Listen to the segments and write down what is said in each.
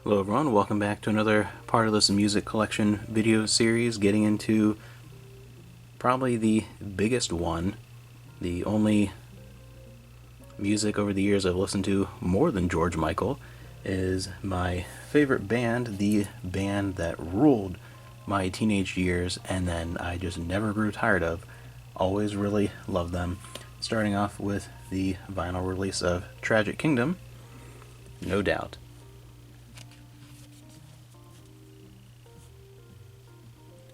Hello everyone, welcome back to another part of this music collection video series, getting into probably the biggest one, the only music over the years I've listened to more than George Michael, is my favorite band, the band that ruled my teenage years and then I just never grew tired of. Always really loved them. Starting off with the vinyl release of Tragic Kingdom, No Doubt.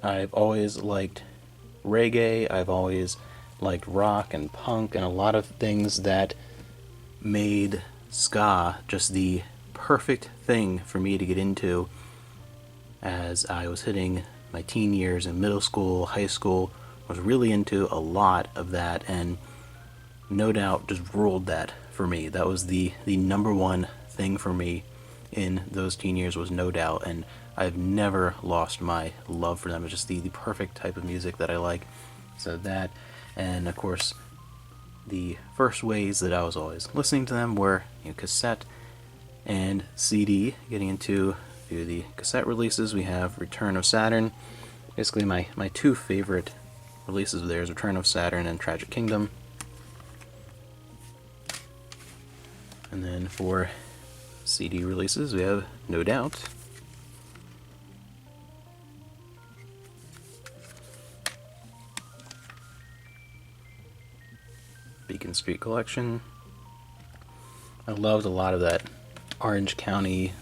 I've always liked reggae, I've always liked rock and punk and a lot of things that made ska just the perfect thing for me to get into as I was hitting my teen years in middle school, high school. I was really into a lot of that, and No Doubt just ruled that for me. That was the number one thing for me in those teen years was No Doubt, and I've never lost my love for them. It's just the perfect type of music that I like. So that, and of course, the first ways that I was always listening to them were cassette and CD. Getting into the cassette releases, we have Return of Saturn. Basically, my two favorite releases of theirs, Return of Saturn and Tragic Kingdom. And then for CD releases, we have No Doubt, Beacon Street Collection. I loved a lot of that Orange County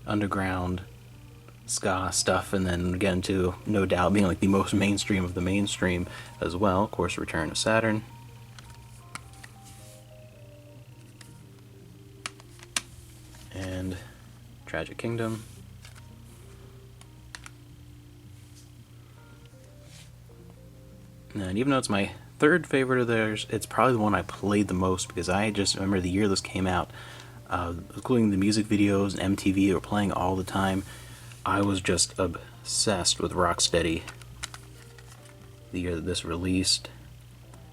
underground ska stuff, and then get into No Doubt being like the most mainstream of the mainstream as well. Of course, Return of Saturn. And Tragic Kingdom. And even though it's my third favorite of theirs, it's probably the one I played the most because I just remember the year this came out, including the music videos and MTV were playing all the time. I was just obsessed with Rocksteady the year that this released.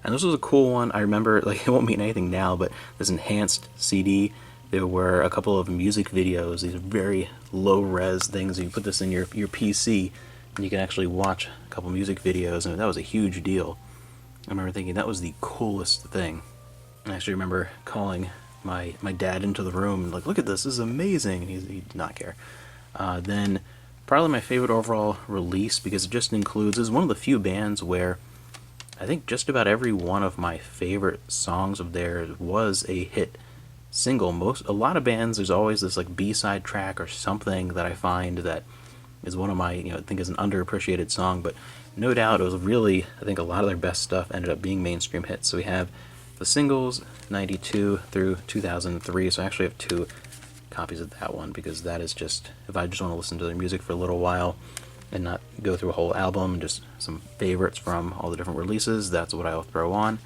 And this was a cool one. I remember, like, it won't mean anything now, but this enhanced CD, there were a couple of music videos, these very low-res things. You put this in your PC, and you can actually watch a couple music videos, and that was a huge deal. I remember thinking that was the coolest thing. I actually remember calling my dad into the room and like, look at this is amazing, and he did not care. Then probably my favorite overall release, because it just includes, is one of the few bands where I think just about every one of my favorite songs of theirs was a hit single. A lot of bands, there's always this like B-side track or something that I find that is one of my, I think is an underappreciated song, but No Doubt, it was really, I think a lot of their best stuff ended up being mainstream hits. So we have the singles, 92 through 2003, so I actually have two copies of that one, because that is just, if I just want to listen to their music for a little while and not go through a whole album, just some favorites from all the different releases, that's what I'll throw on.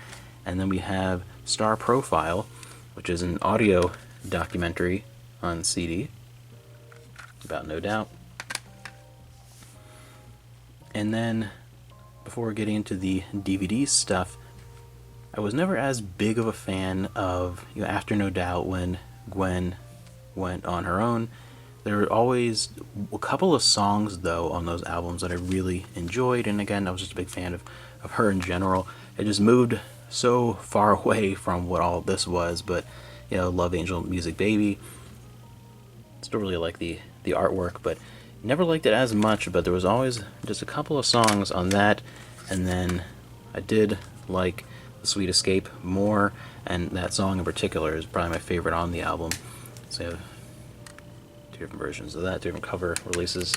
And then we have Star Profile, which is an audio documentary on CD about No Doubt. And then, before getting into the DVD stuff, I was never as big of a fan of, after No Doubt, when Gwen went on her own. There were always a couple of songs, though, on those albums that I really enjoyed, and again, I was just a big fan of her in general. It just moved so far away from what all this was, but, Love Angel, Music Baby. Still really like the artwork, but never liked it as much. But there was always just a couple of songs on that, and then I did like The Sweet Escape more, and that song in particular is probably my favorite on the album. So I have two different versions of that, two different cover releases.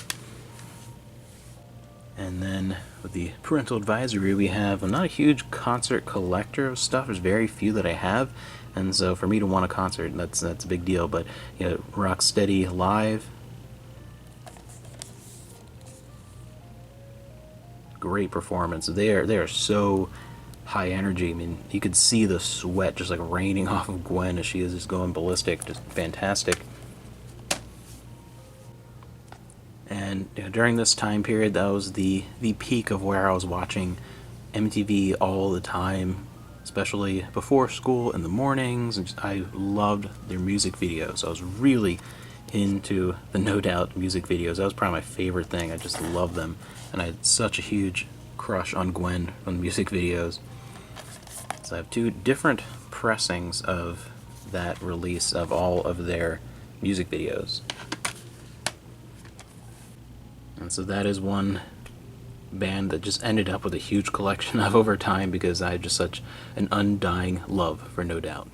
And then with the parental advisory, we have, I'm not a huge concert collector of stuff, there's very few that I have, and so for me to want a concert, that's a big deal. But Rocksteady Live, great performance. They are so high energy. I mean, you could see the sweat just like raining off of Gwen as she is just going ballistic. Just fantastic. And during this time period, that was the peak of where I was watching MTV all the time, especially before school in the mornings. And I loved their music videos. I was really into the No Doubt music videos. That was probably my favorite thing. I just love them, and I had such a huge crush on Gwen from the music videos. So I have two different pressings of that release of all of their music videos. And so that is one band that just ended up with a huge collection of over time because I had just such an undying love for No Doubt.